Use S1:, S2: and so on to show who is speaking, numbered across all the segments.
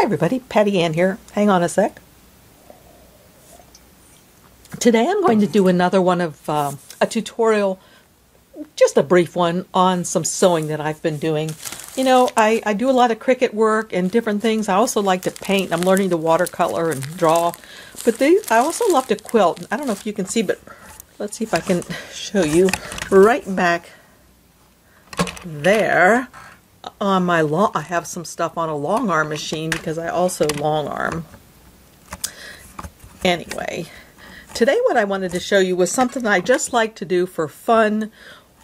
S1: everybody, Patty Ann here. Hang on a sec. Today I'm going to do another one of a tutorial, just a brief one on some sewing that I've been doing. You know, I do a lot of Cricut work and different things. I also like to paint. I'm learning to watercolor and draw. But I also love to quilt. I don't know if you can see, but let's see if I can show you. Right back there on my I have some stuff on a long arm machine because I also long arm. Anyway, today what I wanted to show you was something I just like to do for fun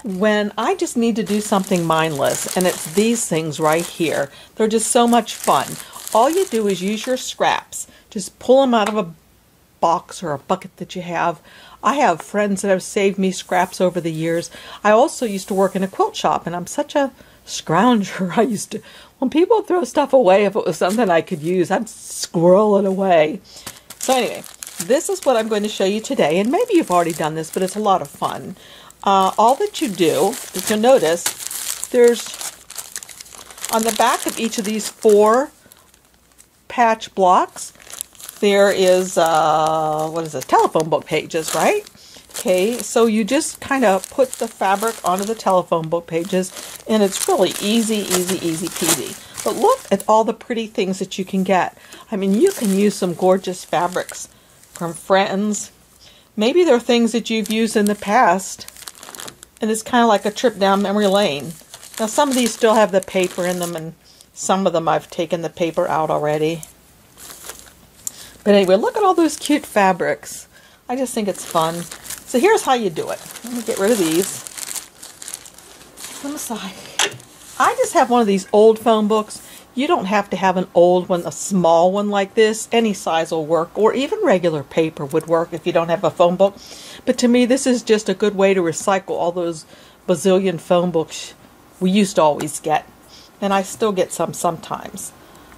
S1: when I just need to do something mindless, and it's these things right here. They're just so much fun. All you do is use your scraps. Just pull them out of a box or a bucket that you have. I have friends that have saved me scraps over the years. I also used to work in a quilt shop, and I'm such a scrounger. I used to, when people throw stuff away, if it was something I could use, I'd squirrel it away. So anyway, this is what I'm going to show you today, and maybe you've already done this, but it's a lot of fun. All that you do, if you'll notice, there's on the back of each of these 4 patch blocks, there is, what is it, telephone book pages, right? Okay, so you just kind of put the fabric onto the telephone book pages, and it's really easy peasy. But look at all the pretty things that you can get. I mean, you can use some gorgeous fabrics from friends. Maybe they're things that you've used in the past, and it's kind of like a trip down memory lane. Now, some of these still have the paper in them, and some of them I've taken the paper out already. But anyway, look at all those cute fabrics. I just think it's fun. So here's how you do it. Let me get rid of these. Put them aside. I just have one of these old phone books. You don't have to have an old one, a small one like this. Any size will work, or even regular paper would work if you don't have a phone book. But to me, this is just a good way to recycle all those bazillion phone books we used to always get. And I still get some sometimes.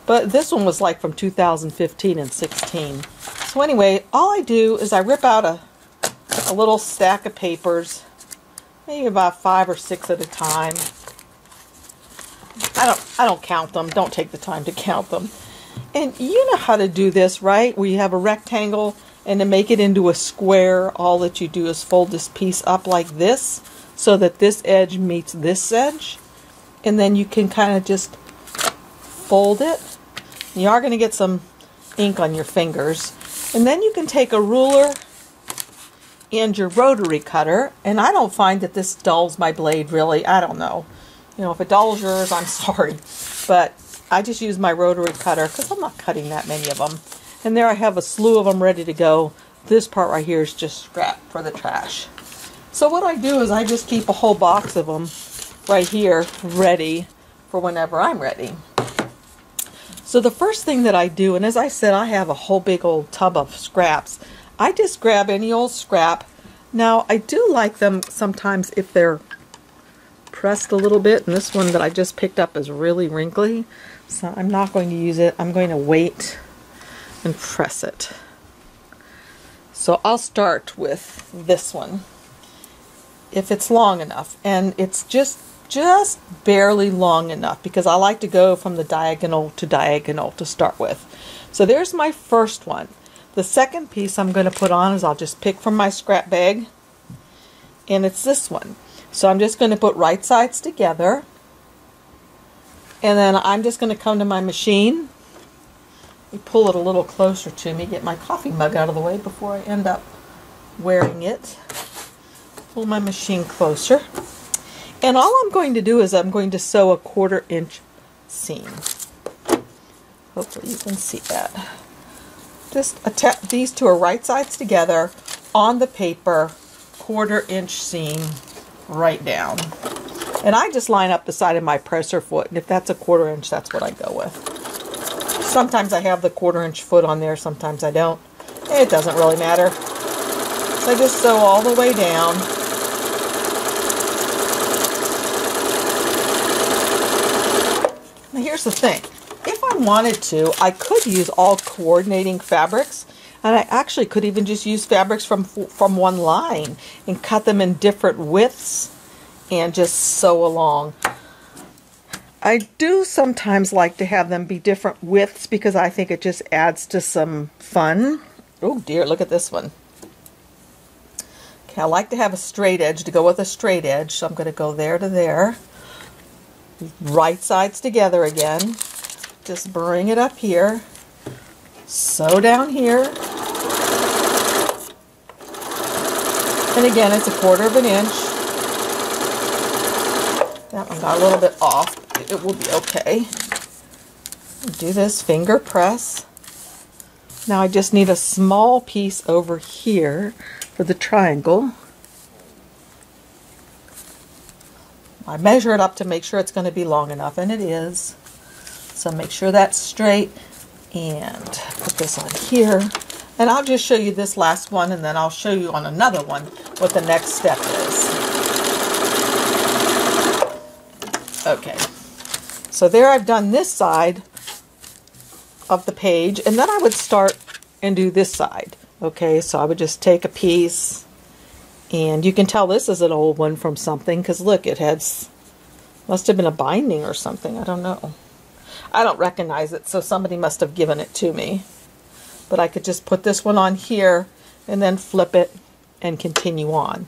S1: But this one was like from 2015 and 16. So anyway, all I do is I rip out a little stack of papers, maybe about 5 or 6 at a time. I don't count them. Don't take the time to count them. And you know how to do this, right? Where you have a rectangle, and to make it into a square, all that you do is fold this piece up like this, so that this edge meets this edge. And then you can kind of just fold it. You are going to get some ink on your fingers. And then you can take a ruler and your rotary cutter. And I don't find that this dulls my blade, really. I don't know. You know, if it dulls yours, I'm sorry. But I just use my rotary cutter because I'm not cutting that many of them. And there I have a slew of them ready to go. This part right here is just scrap for the trash. So what I do is I just keep a whole box of them right here ready for whenever I'm ready. So the first thing that I do, and as I said, I have a whole big old tub of scraps. I just grab any old scrap. Now, I do like them sometimes if they're pressed a little bit, and this one that I just picked up is really wrinkly, so I'm not going to use it. I'm going to wait and press it. So I'll start with this one, if it's long enough, and it's just barely long enough, because I like to go from the diagonal to start with. So there's my first one. The second piece I'm going to put on is I'll just pick from my scrap bag, and it's this one. So I'm just going to put right sides together, and then I'm just going to come to my machine. Let me pull it a little closer to me, get my coffee mug out of the way before I end up wearing it. Pull my machine closer. And all I'm going to do is I'm going to sew a 1/4 inch seam. Hopefully you can see that. Just attach these 2 are right sides together on the paper, 1/4 inch seam right down. And I just line up the side of my presser foot, and if that's a 1/4 inch, that's what I go with. Sometimes I have the 1/4 inch foot on there, sometimes I don't. It doesn't really matter. So I just sew all the way down. Now here's the thing. If I wanted to, I could use all coordinating fabrics, and I actually could even just use fabrics from one line and cut them in different widths and just sew along. I do sometimes like to have them be different widths because I think it just adds to some fun. Oh dear, look at this one. Okay, I like to have a straight edge to go with a straight edge, so I'm going to go there to there. Right sides together again. Just bring it up here. Sew down here. And again, it's 1/4 of an inch. That one got a little bit off. It will be okay. Do this finger press. Now I just need a small piece over here for the triangle. I measure it up to make sure it's going to be long enough, and it is. So make sure that's straight, and put this on here. And I'll just show you this last one, and then I'll show you on another one what the next step is. Okay, so there I've done this side of the page, and then I would start and do this side. Okay, so I would just take a piece, and you can tell this is an old one from something, because look, it has, must have been a binding or something, I don't know. I don't recognize it, so somebody must have given it to me. But I could just put this one on here and then flip it and continue on.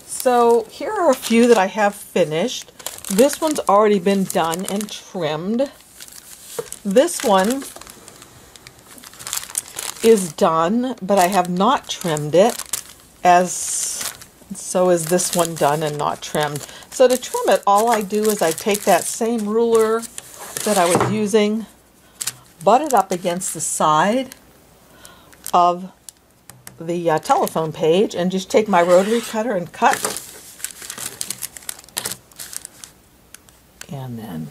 S1: So here are a few that I have finished. This one's already been done and trimmed. This one is done, but I have not trimmed it, so is this one done and not trimmed. So to trim it, all I do is I take that same ruler that I was using, butt it up against the side of the telephone page, and just take my rotary cutter and cut, and then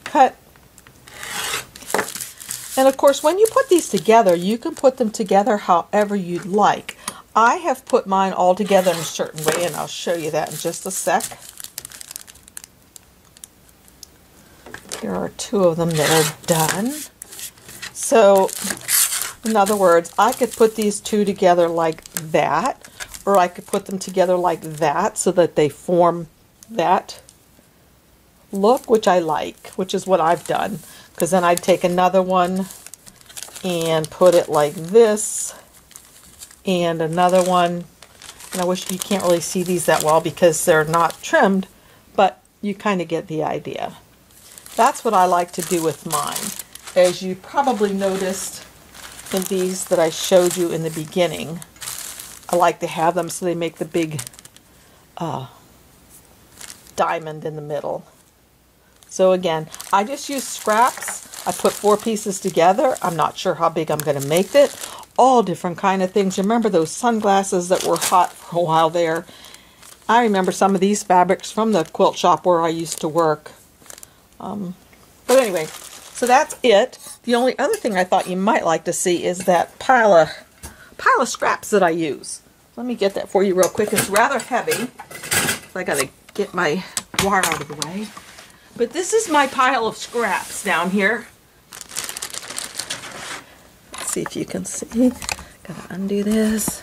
S1: cut. And of course, when you put these together, you can put them together however you'd like. I have put mine all together in a certain way, and I'll show you that in just a sec. Here are 2 of them that are done. So, in other words, I could put these 2 together like that, or I could put them together like that so that they form that look, which I like, which is what I've done. Because then I'd take another one and put it like this, and another one, and I wish you can't really see these that well because they're not trimmed, but you kind of get the idea. That's what I like to do with mine. As you probably noticed in these that I showed you in the beginning, I like to have them so they make the big diamond in the middle. So again, I just use scraps. I put 4 pieces together. I'm not sure how big I'm going to make it. All different kind of things. Remember those sunglasses that were hot for a while there? I remember some of these fabrics from the quilt shop where I used to work. But anyway, so that's it. The only other thing I thought you might like to see is that pile of scraps that I use. Let me get that for you real quick. It's rather heavy. So I got to get my wire out of the way. But this is my pile of scraps down here. Let's see if you can see. Gotta undo this.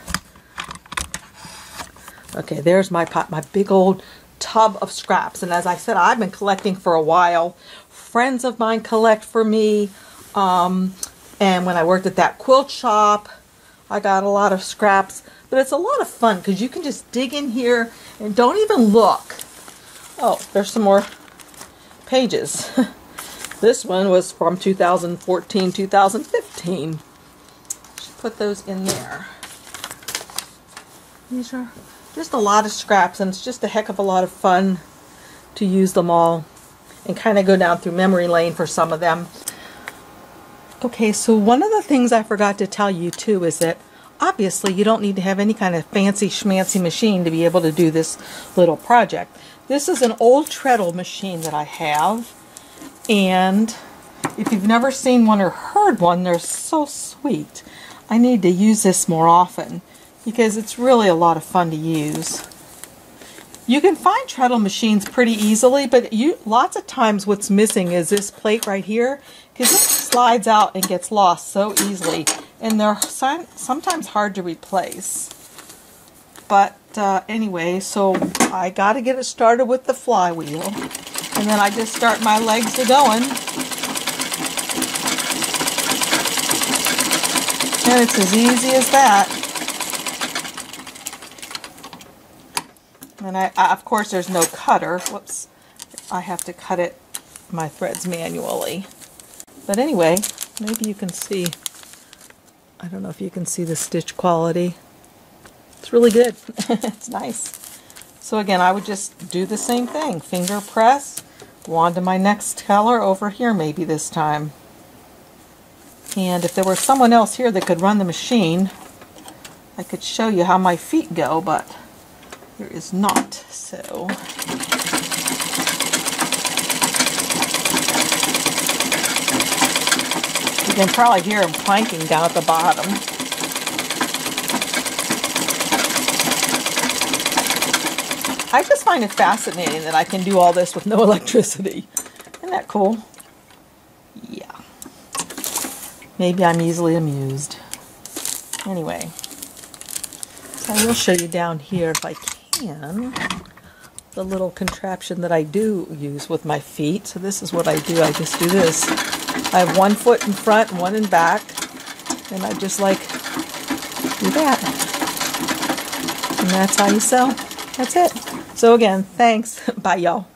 S1: Okay, there's my big old tub of scraps. And as I said, I've been collecting for a while. Friends of mine collect for me. And when I worked at that quilt shop, I got a lot of scraps. But it's a lot of fun because you can just dig in here and don't even look. Oh, there's some more pages. This one was from 2014, 2015. Just put those in there. These are just a lot of scraps, and it's just a heck of a lot of fun to use them all and kind of go down through memory lane for some of them. Okay, so one of the things I forgot to tell you too is that obviously you don't need to have any kind of fancy schmancy machine to be able to do this little project. This is an old treadle machine that I have, and if you've never seen one or heard one, they're so sweet. I need to use this more often because it's really a lot of fun to use. You can find treadle machines pretty easily, but lots of times what's missing is this plate right here, because it slides out and gets lost so easily, and they're sometimes hard to replace. But anyway, so I got to get it started with the flywheel. And then I just start my legs a-going. And it's as easy as that. And of course, there's no cutter. Whoops. I have to cut it, my threads manually. But anyway, maybe you can see, I don't know if you can see the stitch quality. It's really good. It's nice. So again, I would just do the same thing. Finger press, go on to my next color over here maybe this time. And if there were someone else here that could run the machine, I could show you how my feet go, but there is not. So you can probably hear them clanking down at the bottom. I just find it fascinating that I can do all this with no electricity. Isn't that cool? Yeah. Maybe I'm easily amused. Anyway, so I will show you down here if I can the little contraption that I do use with my feet. So this is what I do. I just do this. I have one foot in front and one in back, and I just like do that. And that's how you sew. That's it. So again, thanks. Bye, y'all.